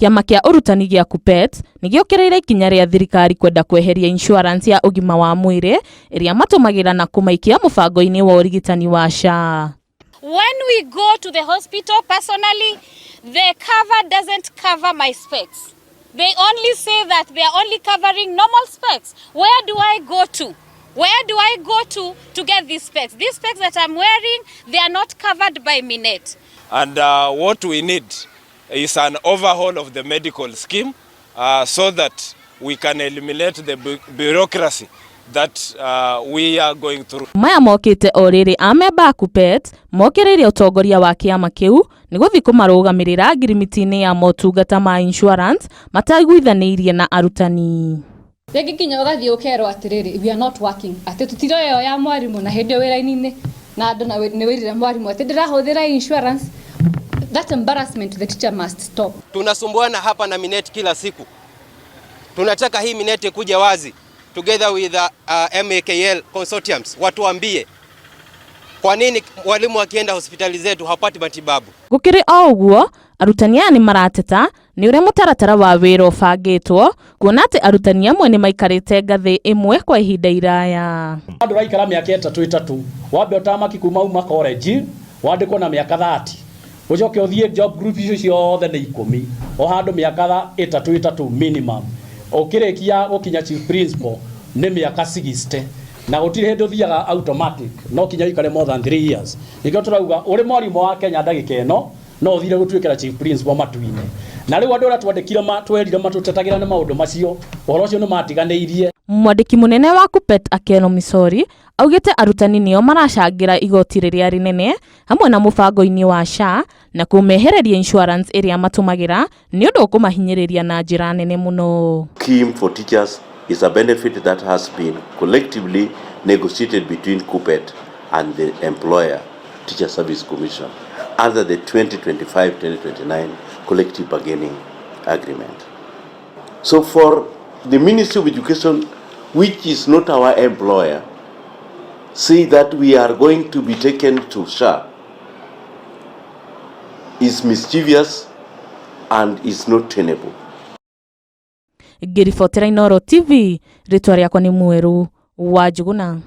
Kĩama kĩa ũrutani gĩa KUPPET nĩgĩokereire ikinya rĩa thirikari kwenda kweheria insurance ya ũgima wa mwĩrĩ ĩrĩa matũmagĩra na kũmaikia mũbango-inĩ wa ũrigitani wa SHA. When we go to the hospital, personally, the cover doesn't cover my specs. They only say that they are only covering normal specs. Where do I go to? Where do I go to get these specs? These specs that I'm wearing, they are not covered by Minet. And what we need is an overhaul of the medical scheme so that we can eliminate the bureaucracy that we are going through. Maya mokite oriri amemba a KUPPET mokereire utongoria wa kĩama kĩu nĩ gũthiĩ kũmarũgamĩrĩra ngirimiti-inĩ ya motungata ma insurance mataiguithanirie na arutani. Rĩngĩ kinya ũgathiĩ ũkerwo atĩrĩrĩ, we are not working. Atĩ tutiroyo ya mwarimũ na hĩndĩ wĩra-inĩ na andũ nĩ wĩrire mwarimũ atĩ ndĩrahũthĩra insurance. That embarrassment the teacher must stop. Tunasumbuana hapa na Minet kila siku. Tunataka hii Minet kuja wazi together with MAKL consortiums watuambie kwa nini walimu wakienda hospitali zetu hapati matibabu. Gũkĩrĩ o ũguo, arutani aya nĩ marateta nĩ ũrĩa mũtaratara wa wĩra ũbangĩtwo kuona atĩ arutani amwe nĩ maikarĩte ngathĩ ĩmwe kwa ihinda iraya. Andũ raikara mĩaka ĩtatũ wambe ũtamaki kuma uma college wandĩkwo na mĩaka 30 ucoke ũthiĩ job group icio ciothe nĩ 10 o handũ mĩaka ĩtatũ minimum ũkĩrĩkia gũkinya chief principal nĩ mĩaka 60 na gũtirĩ hĩndĩ ũthiaga automatic no kinya ikare more than 3 years. Nĩkĩo tũrauga ũrĩ mwarimũ wa Kenya ndagĩka ĩno no ũthire gũtuĩkĩra chief principal matu-inĩ. Na rĩu andũ arĩa twandĩkire matwerire matũtetagĩra nĩ maũndũ macio ũhoro ũcio nĩ matiganĩirie. Mwandĩki mũnene wa KUPPET Akeno Misori augĩte arutani nĩo maracangĩra igoti rĩrĩa rĩnene hamwe na mũbango-inĩ wa SHA na kũmehereria insurance ĩrĩa matũmagĩra nĩ ũndũ ũkũmahinyĩrĩria na njĩra nene mũno. Scheme for teachers is a benefit that has been collectively negotiated between KUPPET and the employer Teacher Service Commission under the 2025-2029 collective bargaining agreement. So for the Ministry of Education, which is not our employer, say that we are going to be taken to SHA is mischievous and is not tenable. Ngĩribotera Inooro TV, rĩtwa rĩakwa nĩ Mweru wa Njuguna.